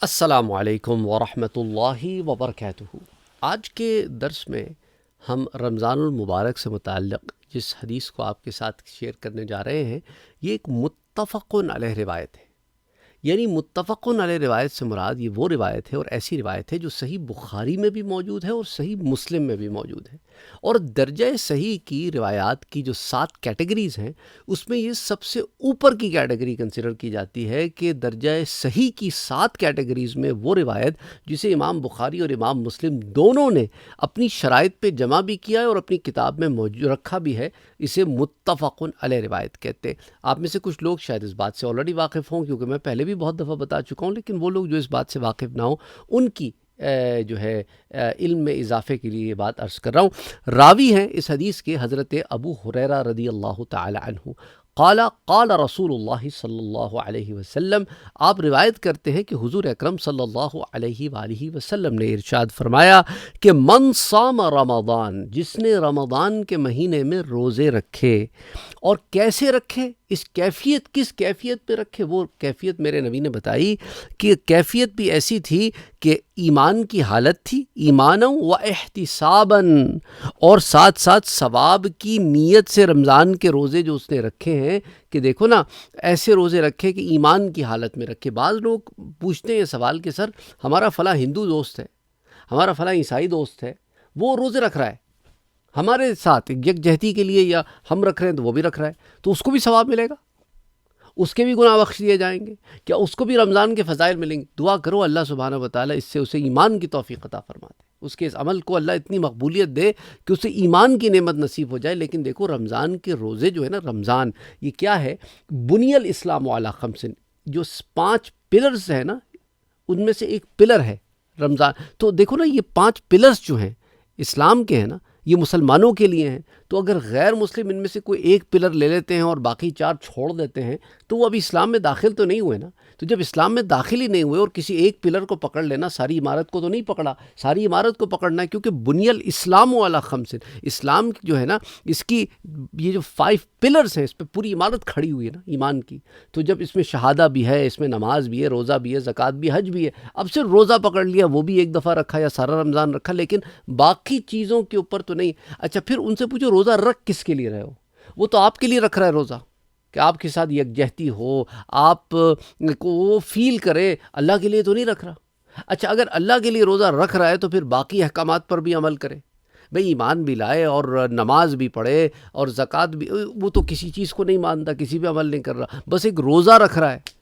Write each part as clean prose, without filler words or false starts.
السلام علیکم ورحمۃ اللہ وبرکاتہ۔ آج کے درس میں ہم رمضان المبارک سے متعلق جس حدیث کو آپ کے ساتھ شیئر کرنے جا رہے ہیں، یہ ایک متفق علیہ روایت ہے۔ یعنی متفق علیہ روایت سے مراد یہ وہ روایت ہے اور ایسی روایت ہے جو صحیح بخاری میں بھی موجود ہے اور صحیح مسلم میں بھی موجود ہے۔ اور درجہ صحیح کی روایات کی جو 7 کیٹیگریز ہیں، اس میں یہ سب سے اوپر کی کیٹیگری کنسیڈر کی جاتی ہے کہ درجہ صحیح کی 7 کیٹیگریز میں وہ روایت جسے امام بخاری اور امام مسلم دونوں نے اپنی شرائط پہ جمع بھی کیا ہے اور اپنی کتاب میں موجود رکھا بھی ہے، اسے متفق علیہ روایت کہتے ہیں۔ آپ میں سے کچھ لوگ شاید اس بات سے آلریڈی واقف ہوں، کیونکہ میں پہلے بھی بہت دفعہ بتا چکا ہوں، لیکن وہ لوگ جو اس بات سے واقف نہ ہوں ان کی جو ہے علم میں اضافے کے لیے یہ بات عرض کر رہا ہوں۔ راوی ہیں اس حدیث کے حضرت ابو ہریرہ رضی اللہ تعالی عنہ، قال قال رسول اللہ صلی اللہ علیہ وسلم، آپ روایت کرتے ہیں کہ حضور اکرم صلی اللہ علیہ وآلہ وسلم نے ارشاد فرمایا کہ من صام رمضان، جس نے رمضان کے مہینے میں روزے رکھے، اور کیسے رکھے، اس کیفیت کس کیفیت پہ رکھے، وہ کیفیت میرے نبی نے بتائی کہ کیفیت بھی ایسی تھی کہ ایمان کی حالت تھی، ایمانا و احتسابا، اور ساتھ ساتھ ثواب کی نیت سے رمضان کے روزے جو اس نے رکھے ہیں، کہ دیکھو نا ایسے روزے رکھے کہ ایمان کی حالت میں رکھے۔ بعض لوگ پوچھتے ہیں یہ سوال کہ سر ہمارا فلاں ہندو دوست ہے، ہمارا فلاں عیسائی دوست ہے، وہ روزے رکھ رہا ہے ہمارے ساتھ یکجہتی کے لیے، یا ہم رکھ رہے ہیں تو وہ بھی رکھ رہا ہے، تو اس کو بھی ثواب ملے گا، اس کے بھی گناہ بخش دیے جائیں گے، کیا اس کو بھی رمضان کے فضائل ملیں گے؟ دعا کرو اللہ سبحانہ وتعالی اس سے اسے ایمان کی توفیق عطا فرما دے، اس کے اس عمل کو اللہ اتنی مقبولیت دے کہ اسے ایمان کی نعمت نصیب ہو جائے۔ لیکن دیکھو رمضان کے روزے جو ہے نا، رمضان یہ کیا ہے، بنی الاسلام علی خمس، جو 5 پلرز ہیں نا، ان میں سے ایک پلر ہے رمضان۔ تو دیکھو نا یہ 5 پلرز جو ہیں اسلام کے ہیں نا، یہ مسلمانوں کے لیے ہیں، تو اگر غیر مسلم ان میں سے کوئی ایک پلر لے لیتے ہیں اور باقی 4 چھوڑ دیتے ہیں تو وہ ابھی اسلام میں داخل تو نہیں ہوئے نا۔ تو جب اسلام میں داخل ہی نہیں ہوئے اور کسی ایک پلر کو پکڑ لینا، ساری عمارت کو تو نہیں پکڑا، ساری عمارت کو پکڑنا ہے، کیونکہ بنی الاسلام علی خمس، اسلام جو ہے نا اس کی یہ جو 5 پلرز ہیں، اس پہ پوری عمارت کھڑی ہوئی ہے نا ایمان کی۔ تو جب اس میں شہادہ بھی ہے، اس میں نماز بھی ہے، روزہ بھی ہے، زکوٰۃ بھی، حج بھی ہے، اب صرف روزہ پکڑ لیا، وہ بھی ایک دفعہ رکھا یا سارا رمضان رکھا، لیکن باقی چیزوں کے اوپر تو نہیں۔ اچھا پھر ان سے پوچھو روزہ رکھ کس کے لیے رہے ہو؟ وہ تو آپ کے لیے رکھ رہا ہے روزہ، کہ آپ کے ساتھ یکجہتی ہو، آپ کو وہ فیل کرے، اللہ کے لیے تو نہیں رکھ رہا۔ اچھا اگر اللہ کے لیے روزہ رکھ رہا ہے تو پھر باقی احکامات پر بھی عمل کرے، بھئی ایمان بھی لائے اور نماز بھی پڑھے اور زکوٰۃ بھی، وہ تو کسی چیز کو نہیں مانتا، کسی پہ عمل نہیں کر رہا، بس ایک روزہ رکھ رہا ہے۔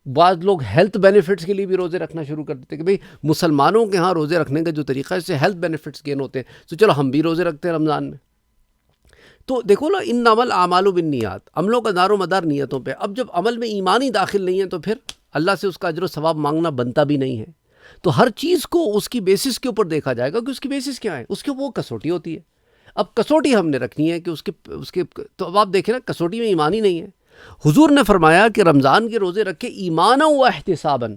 بعض لوگ ہیلتھ بینیفٹس کے لیے بھی روزے رکھنا شروع کر دیتے ہیں کہ بھئی مسلمانوں کے ہاں روزے رکھنے کا جو طریقہ ہے اس سے ہیلتھ بینیفٹس گین ہوتے ہیں، تو چلو ہم بھی روزے رکھتے ہیں رمضان میں۔ تو دیکھو نا، انما الاعمال بالنیات، عملوں کا دار و مدار نیتوں پہ۔ اب جب عمل میں ایمان ہی داخل نہیں ہے تو پھر اللہ سے اس کا اجر و ثواب مانگنا بنتا بھی نہیں ہے۔ تو ہر چیز کو اس کی بیسس کے اوپر دیکھا جائے گا کہ اس کی بیسس کیا ہے، اس کے وہ کسوٹی ہوتی ہے۔ اب کسوٹی ہم نے رکھنی ہے کہ اس کے تو اب آپ دیکھیں نا کسوٹی میں ایمان ہی نہیں ہے۔ حضور نے فرمایا کہ رمضان کے روزے رکھے ایمانا و احتسابا،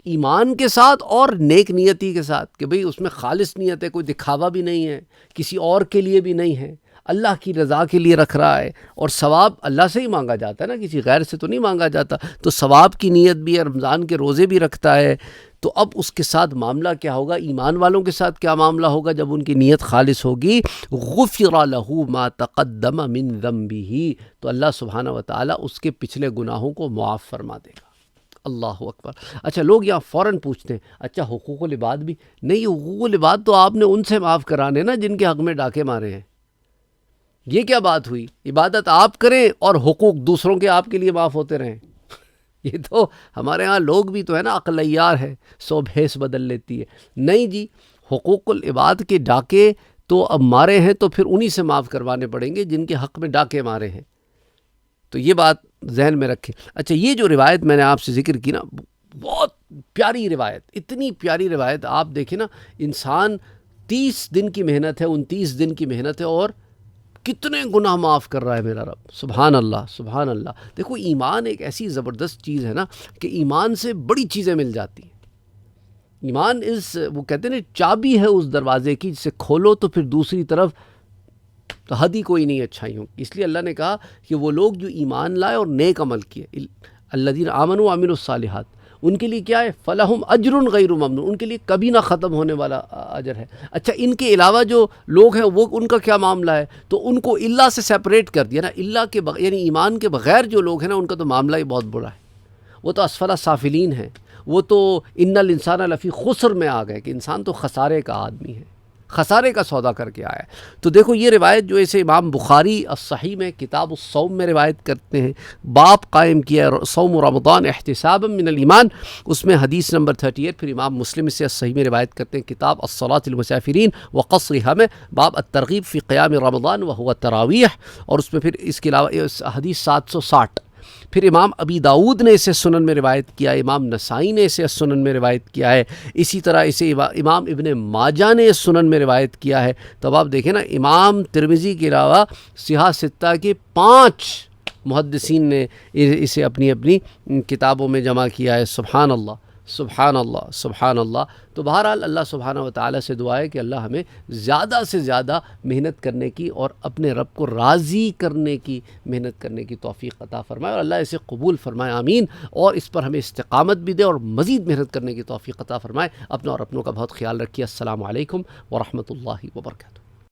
ایمان کے ساتھ اور نیک نیتی کے ساتھ، کہ بھئی اس میں خالص نیت ہے، کوئی دکھاوا بھی نہیں ہے، کسی اور کے لیے بھی نہیں ہے، اللہ کی رضا کے لیے رکھ رہا ہے، اور ثواب اللہ سے ہی مانگا جاتا ہے نا، کسی غیر سے تو نہیں مانگا جاتا، تو ثواب کی نیت بھی ہے، رمضان کے روزے بھی رکھتا ہے۔ تو اب اس کے ساتھ معاملہ کیا ہوگا، ایمان والوں کے ساتھ کیا معاملہ ہوگا جب ان کی نیت خالص ہوگی؟ غفر لہ ما تقدم من ذنبہ، تو اللہ سبحانہ وتعالی اس کے پچھلے گناہوں کو معاف فرما دے گا۔ اللہ اکبر۔ اچھا لوگ یہاں فوراً پوچھتے ہیں اچھا حقوق العباد بھی نہیں، حقوق العباد تو آپ نے ان سے معاف کرانے نا جن کے حق میں ڈاکے مارے ہیں۔ یہ کیا بات ہوئی، عبادت آپ کریں اور حقوق دوسروں کے آپ کے لیے معاف ہوتے رہیں؟ یہ تو ہمارے ہاں لوگ بھی تو ہے نا، عقل عیار ہے، 100 بھیس بدل لیتی ہے۔ نہیں جی، حقوق العباد کے ڈاکے تو اب مارے ہیں تو پھر انہی سے معاف کروانے پڑیں گے جن کے حق میں ڈاکے مارے ہیں۔ تو یہ بات ذہن میں رکھیں۔ اچھا یہ جو روایت میں نے آپ سے ذکر کی نا، بہت پیاری روایت، اتنی پیاری روایت، آپ دیکھیں نا، انسان 30 دن کی محنت ہے، 29 دن کی محنت ہے، اور کتنے گناہ معاف کر رہا ہے میرا رب، سبحان اللہ سبحان اللہ۔ دیکھو ایمان ایک ایسی زبردست چیز ہے نا کہ ایمان سے بڑی چیزیں مل جاتی ہیں۔ ایمان وہ کہتے ہیں نا چابی ہے اس دروازے کی، جسے کھولو تو پھر دوسری طرف تو حد ہی کوئی نہیں اچھائیوں کی۔ اس لیے اللہ نے کہا کہ وہ لوگ جو ایمان لائے اور نیک عمل کیے، الذین آمنوا وعملوا الصالحات، ان کے لیے کیا ہے؟ فَلَهُمْ أَجْرٌ غَيْرُ مَمْنُونٍ، ان کے لیے کبھی نہ ختم ہونے والا اجر ہے۔ اچھا ان کے علاوہ جو لوگ ہیں وہ ان کا کیا معاملہ ہے؟ تو ان کو اللہ سے سیپریٹ کر دیا نا، اللہ کے یعنی ایمان کے بغیر جو لوگ ہیں نا ان کا تو معاملہ ہی بہت برا ہے، وہ تو اسفل سافلین ہیں، وہ تو ان الانسان لفی خسر میں آ گئے کہ انسان تو خسارے کا آدمی ہے، خسارے کا سودا کر کے آیا ہے۔ تو دیکھو یہ روایت جو اسے امام بخاری الصحیح میں کتاب الصوم میں روایت کرتے ہیں، باب قائم کیا ہے صوم رمضان احتسابا من الایمان، اس میں حدیث نمبر 38، پھر امام مسلم اسے صحیح میں روایت کرتے ہیں کتاب الصلاۃ المسافرین وقصرها میں باب الترغیب فی قیام رمضان وهو التراویح، اور اس میں پھر اس کے علاوہ حدیث 760، پھر امام ابی داود نے اسے سنن میں روایت کیا ہے، امام نسائی نے اسے سنن میں روایت کیا ہے، اسی طرح اسے امام ابن ماجہ نے سنن میں روایت کیا ہے۔ تو اب آپ دیکھیں نا، امام ترمذی کے علاوہ صحاح ستہ کے 5 محدثین نے اسے اپنی اپنی کتابوں میں جمع کیا ہے۔ سبحان اللہ سبحان اللہ سبحان اللہ۔ تو بہرحال اللہ سبحانہ و تعالیٰ سے دعا ہے کہ اللہ ہمیں زیادہ سے زیادہ محنت کرنے کی اور اپنے رب کو راضی کرنے کی محنت کرنے کی توفیق عطا فرمائے، اور اللہ اسے قبول فرمائے، آمین، اور اس پر ہمیں استقامت بھی دے اور مزید محنت کرنے کی توفیق عطا فرمائے۔ اپنا اور اپنوں کا بہت خیال رکھیے۔ السلام علیکم ورحمۃ اللہ وبرکاتہ۔